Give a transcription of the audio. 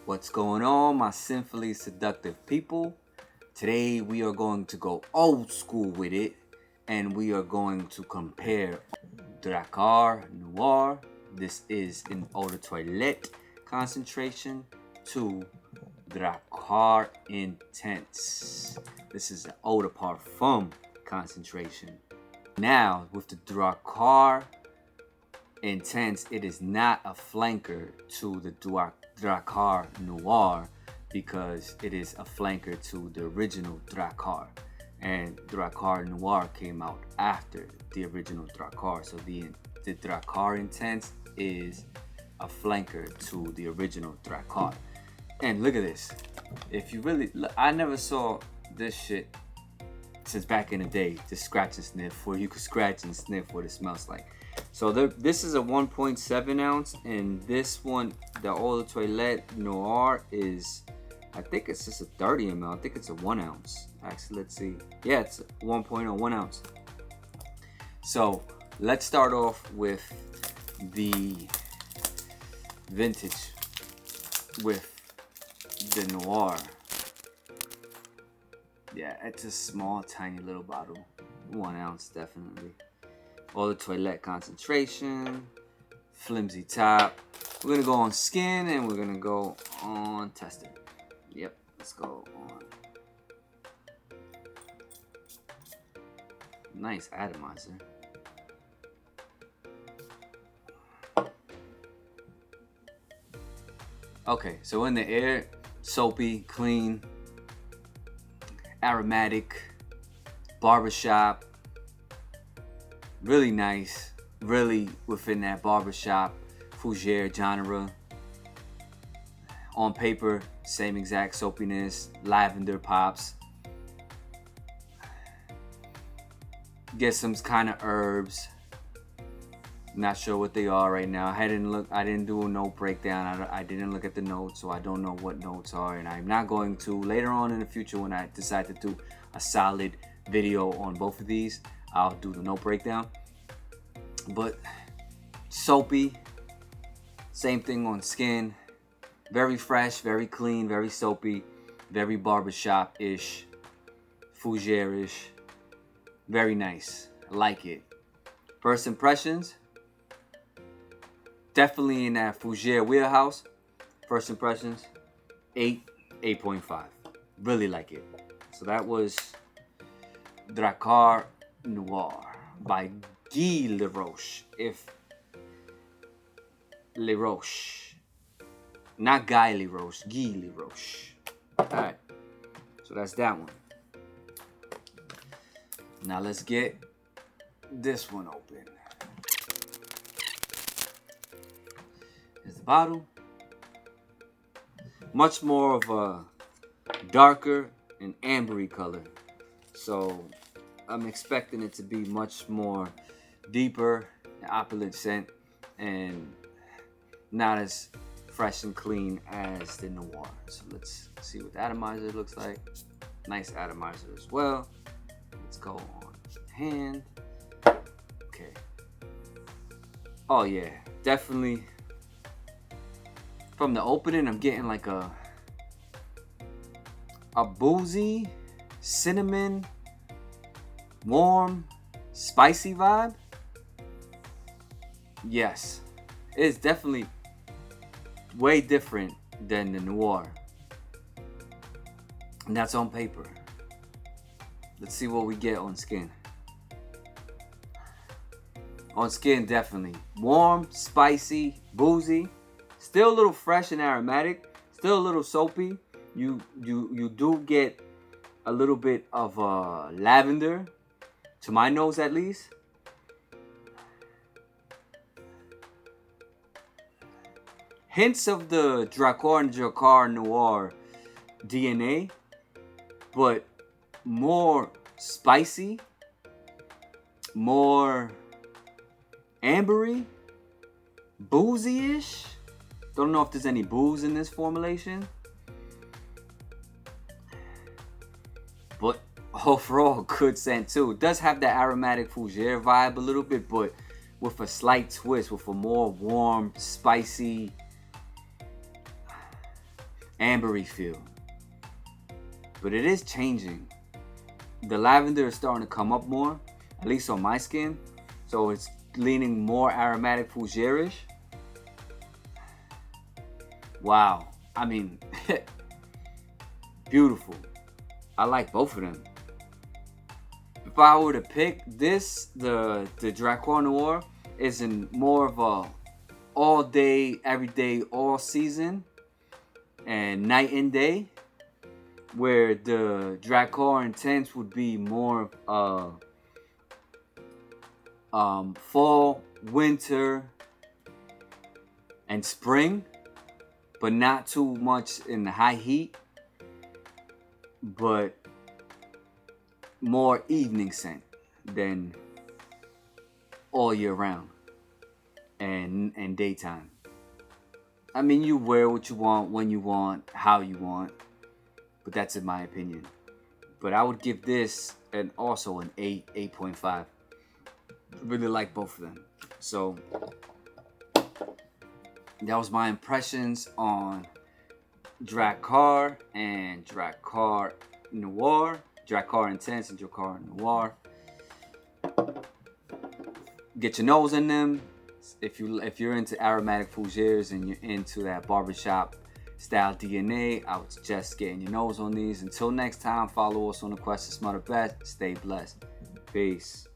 What's going on, my sinfully seductive people? Today we are going to go old school with it, and we are going to compare drakkar noir. This is an eau de toilette concentration to drakkar intense. This is an eau de parfum concentration. Now with the drakkar intense, it is not a flanker to the drakkar noir because it is a flanker to the original drakkar, and drakkar noir came out after the original drakkar. So the drakkar intense is a flanker to the original drakkar. And look at this. If you really I never saw this shit since back in the day, to scratch and sniff, where you could scratch and sniff what it smells like. So this is a 1.7 ounce, and this one, the eau de toilette noir, is, I think it's just a 30 ml. I think it's a 1 ounce. Actually, let's see. Yeah, it's 1 ounce. So let's start off with the vintage, with the noir. Yeah, it's a small, tiny little bottle. 1 ounce, definitely. Eau de toilette concentration, flimsy top. We're gonna go on skin, and we're gonna go on testing. Yep, let's go on. Nice atomizer. Okay, so in the air, soapy, clean, aromatic, barbershop, really nice, really within that barbershop fougere genre. On paper, same exact soapiness, lavender pops. Get some kind of herbs. Not sure what they are right now. I didn't do a note breakdown. I didn't look at the notes, so I don't know what notes are, and I'm not going to. Later on in the future, when I decide to do a solid video on both of these, I'll do the note breakdown. But soapy, same thing on skin. Very fresh, very clean, very soapy, very barbershop-ish, fougere-ish. Very nice. I like it. First impressions, definitely in that fougere wheelhouse. First impressions, 8.5. Really like it. So that was drakkar noir by Guy laroche. Laroche, not Guy laroche, Guy laroche. All right, so that's that one. Now let's get this one open. Here's the bottle. Much more of a darker and ambery color, so I'm expecting it to be much more deeper, opulent scent, and not as fresh and clean as the noir. So let's see what the atomizer looks like. Nice atomizer as well. Let's go on hand. Okay. Oh yeah, definitely. From the opening, I'm getting like a boozy, cinnamon, warm, spicy vibe. Yes, it's definitely way different than the noir, and that's on paper. Let's see what we get on skin. On skin, definitely warm, spicy, boozy, still a little fresh and aromatic, still a little soapy. You do get a little bit of lavender, to my nose at least. Hints of the drakkar and drakkar noir DNA, but more spicy, more ambery, boozy-ish. Don't know if there's any booze in this formulation, but overall good scent too. It does have the aromatic fougere vibe a little bit, but with a slight twist, with a more warm, spicy, ambery feel. But it is changing. The lavender is starting to come up more, at least on my skin. So it's leaning more aromatic fougere-ish. Wow. I mean, beautiful. I like both of them. If I were to pick this, the Drakkar Noir is in more of a all day, every day, all season, and night and day, where the Drakkar Intense would be more fall, winter, and spring, but not too much in the high heat, but more evening scent than all year round and daytime. I mean, you wear what you want, when you want, how you want, but that's in my opinion. But I would give this also an 8, 8.5. Really like both of them. So that was my impressions on Drakkar and Drakkar Noir, Drakkar Intense and Drakkar Noir. Get your nose in them. If you're into aromatic fougères and you're into that barbershop style DNA, I would suggest getting your nose on these. Until next time, follow us on the quest to smell the best. Stay blessed. Peace.